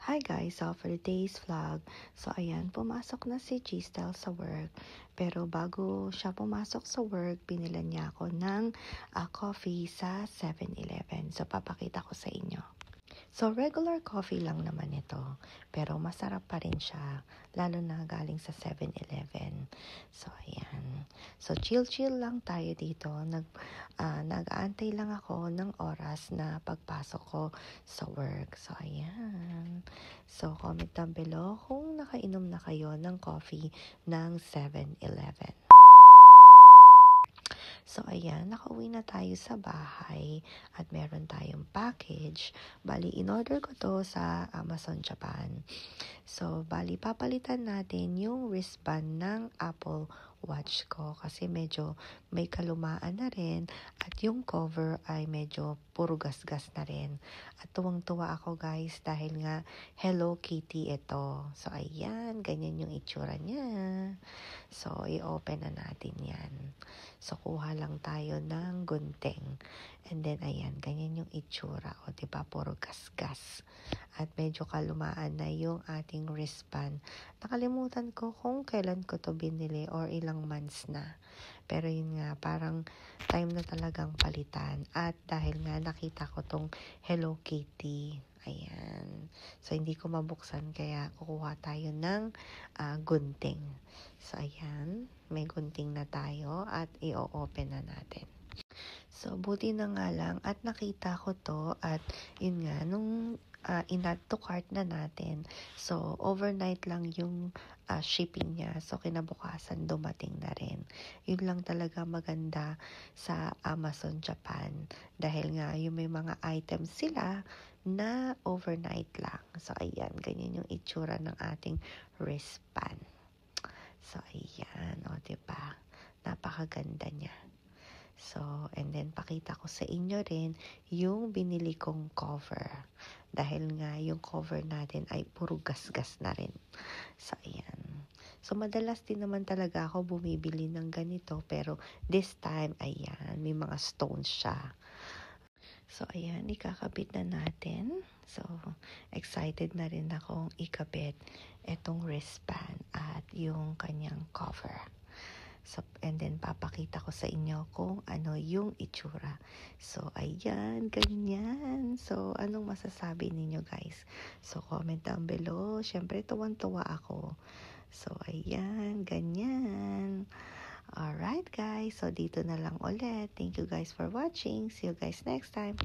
Hi guys, so for today's vlog, so ayan, pumasok na si Giselle sa work. Pero bago siya pumasok sa work, binilan niya ako ng coffee sa 7-Eleven. So papakita ko sa inyo. So regular coffee lang naman ito, pero masarap pa rin siya, lalo na galing sa 7-Eleven. So ayan. So chill lang tayo dito. Nag-aantay lang ako ng oras na pagpasok ko sa work. So ayan. So comment down below kung nakainom na kayo ng coffee ng 7-Eleven. So, ayan, nakauwi na tayo sa bahay at meron tayong package. Bali, in-order ko to sa Amazon Japan. So, bali, papalitan natin yung wristband ng Apple Watch ko kasi medyo may kalumaan na rin at yung cover ay medyo puro gasgas na rin. At tuwang-tuwa ako guys dahil nga Hello Kitty ito. So, ayan, ganyan yung itsura niya. So, i-open na natin yan. So, kuha lang tayo ng gunting. And then, ayan, ganyan yung itsura. O, diba, puro gasgas. At medyo kalumaan na yung ating wristband. Nakalimutan ko kung kailan ko to binili or ilang months na. Pero yun nga, parang time na talagang palitan. At dahil nga nakita ko tong Hello Kitty. Ayan. So, hindi ko mabuksan kaya kukuha tayo ng gunting. So, ayan. May gunting na tayo at i-open na natin. So, buti na nga lang at nakita ko to at yun nga, nung in-add to cart na natin. So, overnight lang yung shipping niya. So, kinabukasan dumating na rin. Yun lang talaga maganda sa Amazon Japan. Dahil nga, yung may mga items sila na overnight lang. So, ayan, ganyan yung itsura ng ating wristband. So, ayan, o, diba? Napakaganda niya. So, and then pakita ko sa inyo rin yung binili kong cover. Dahil nga yung cover natin ay puro gasgas na rin. So, ayan. So, madalas din naman talaga ako bumibili ng ganito. Pero this time, ayan, may mga stones siya. So, ayan, ikakabit na natin. So, excited na rin akong ikabit itong wristband at yung kanyang cover. So, and then, papakita ko sa inyo kung ano yung itsura. So, ayan, ganyan. So, anong masasabi ninyo, guys? So, comment down below. Siyempre, tuwan-tuwa ako. So, ayan, ganyan. Alright, guys. So, dito na lang ulit. Thank you, guys, for watching. See you guys next time.